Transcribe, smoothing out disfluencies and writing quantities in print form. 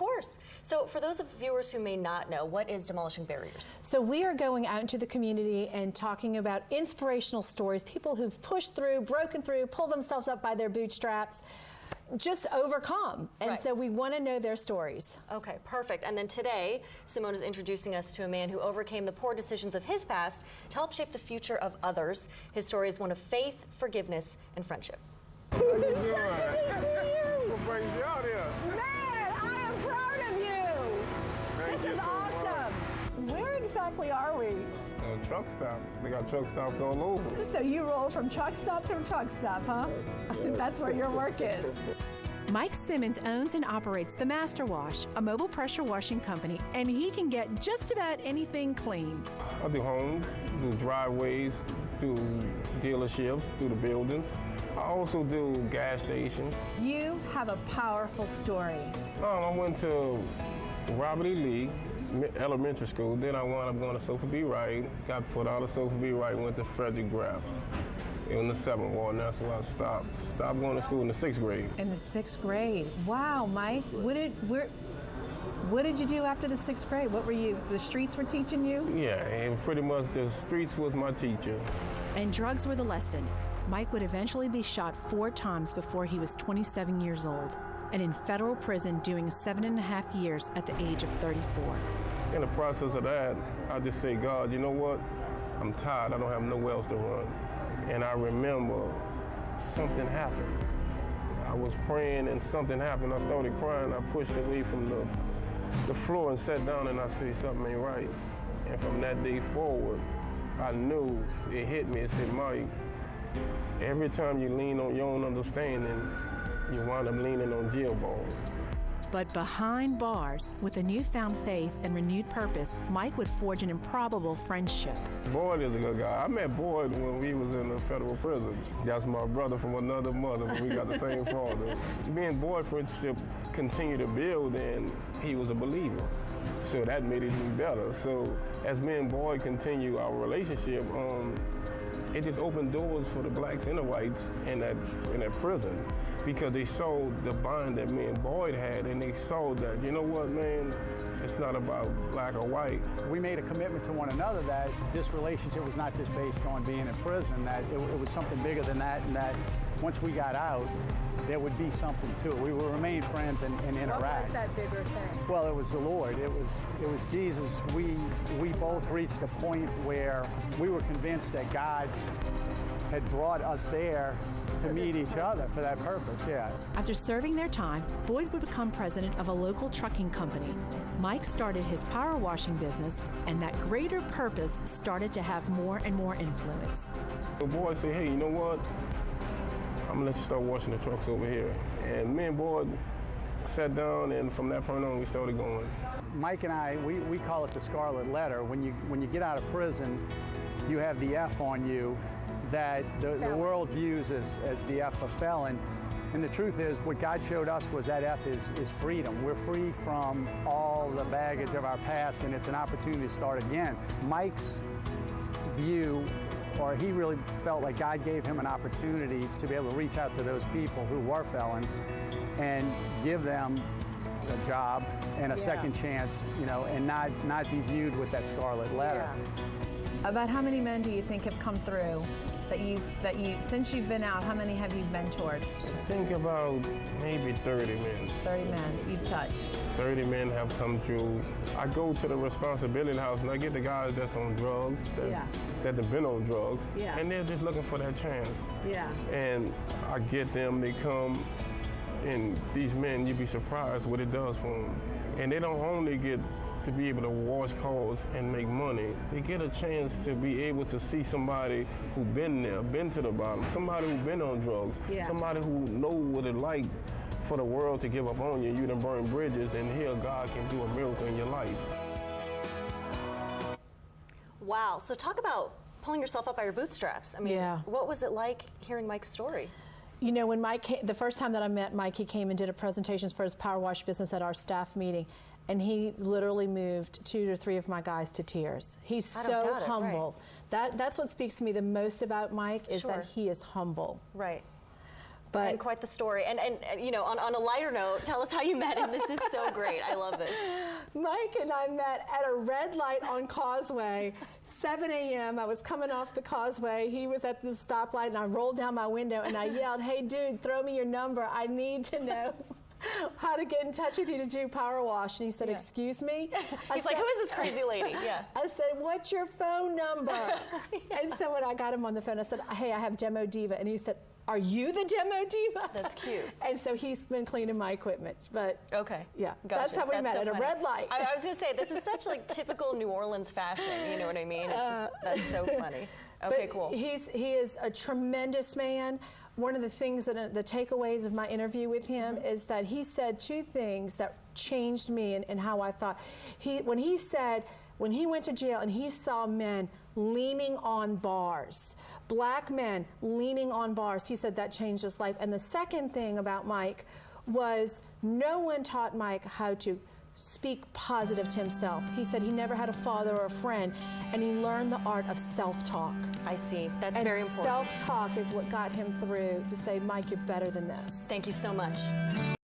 course. So for those of viewers who may not know, what is Demolishing Barriers? So we are going out into the community and talking about inspirational stories, people who've pushed through, broken through, pulled themselves up by their bootstraps, just overcome. And so we want to know their stories. Okay, perfect. And then today, Simone is introducing us to a man who overcame the poor decisions of his past to help shape the future of others. His story is one of faith, forgiveness, and friendship. How you doing? What brings you out here? Man, I am proud of you. This is awesome. Where exactly are we? Truck stop. They got truck stops all over. So you roll from truck stop to truck stop, huh? Yes. That's where your work is. Mike Simmons owns and operates the Master Wash, a mobile pressure washing company, and he can get just about anything clean. I do homes, do driveways, do dealerships, do the buildings. I also do gas stations. You have a powerful story. I went to Robert E. Lee elementary school, then I wound up going to Sophie B. Wright, got put out of Sophie B. Wright, went to Frederick Graff's in the 7th ward, and that's where I stopped going to school in the 6th grade. In the 6th grade. Wow, Mike. What did you do after the 6th grade? What were you, the streets were teaching you? Yeah, and pretty much the streets was my teacher. And drugs were the lesson. Mike would eventually be shot 4 times before he was 27 years old, and in federal prison doing 7.5 years at the age of 34. In the process of that, I just say, God, you know what? I'm tired. I don't have nowhere else to run. And I remember something happened. I was praying and something happened. I started crying. I pushed away from the floor and sat down, and I said, something ain't right. And from that day forward, I knew, it hit me. It said, Mike, every time you lean on your own understanding, you wind up leaning on jail balls. But behind bars, with a newfound faith and renewed purpose, Mike would forge an improbable friendship. Boyd is a good guy. I met Boyd when we was in the federal prison. That's my brother from another mother, but we got the same father. Me and Boyd's friendship continued to build, and he was a believer. So that made it even better. So as me and Boyd continue our relationship, it just opened doors for the blacks and the whites in that prison, because they saw the bond that me and Boyd had, and they saw that, you know what, man, it's not about black or white. We made a commitment to one another that this relationship was not just based on being in prison, that it was something bigger than that, and that once we got out, there would be something to it. We would remain friends and interact. What was that bigger thing? Well, it was the Lord. It was Jesus. We both reached a point where we were convinced that God had brought us there to meet each other for that purpose, yeah. After serving their time, Boyd would become president of a local trucking company. Mike started his power washing business, and that greater purpose started to have more and more influence. The boy said, hey, you know what? I'm gonna let you start washing the trucks over here. And me and Boyd sat down, and from that point on, we started going. Mike and I, we call it the scarlet letter. When you get out of prison, you have the F on you that the world views as the F of felon. And the truth is, what God showed us was that F is freedom. We're free from all the baggage of our past, and it's an opportunity to start again. Mike's view, or he really felt like God gave him an opportunity to be able to reach out to those people who were felons and give them a job and a second chance, you know, and not be viewed with that scarlet letter. Yeah. About how many men do you think have come through that you since you've been out, how many have you mentored? I think about maybe 30 men. 30 men that you've touched. 30 men have come through. I go to the responsibility house and I get the guys that's on drugs, that have been on drugs, and they're just looking for that chance. Yeah. And I get them, they come, and these men, you'd be surprised what it does for them. And they don't only get to be able to wash cars and make money, they get a chance to be able to see somebody who's been there, been to the bottom, somebody who's been on drugs, somebody who know what it's like for the world to give up on you. You done burn bridges, and here God can do a miracle in your life. Wow, so talk about pulling yourself up by your bootstraps. I mean, what was it like hearing Mike's story? You know, when Mike came, the first time that I met Mike, he came and did a presentation for his power wash business at our staff meeting, and he literally moved 2 or 3 of my guys to tears. He's so humble. That's what speaks to me the most about Mike, is that he is humble. Right. And quite the story. And you know, on a lighter note, tell us how you met him. This is so great. I love this. Mike and I met at a red light on Causeway, 7 a.m. I was coming off the Causeway. He was at the stoplight, and I rolled down my window and I yelled, "Hey, dude, throw me your number. I need to know how to get in touch with you to do power wash." And he said, "Excuse me?" He's like, "Who is this crazy lady?" Yeah. I said, "What's your phone number?" And so when I got him on the phone, I said, "Hey, I have Demo Diva." And he said, "Are you the Demo Diva?" That's cute. And so he's been cleaning my equipment. But okay, yeah, gotcha. That's how we met, so at a red light. I was gonna say, this is such like typical New Orleans fashion. You know what I mean? It's just, that's so funny. Okay, cool. He is a tremendous man. One of the things that the takeaways of my interview with him is that he said two things that changed me and how I thought. When he went to jail and he saw men leaning on bars, black men leaning on bars, he said that changed his life. And the second thing about Mike was no one taught Mike how to speak positive to himself. He said he never had a father or a friend, and he learned the art of self-talk. I see. That's and very important. Self-talk is what got him through to say, "Mike, you're better than this." Thank you so much.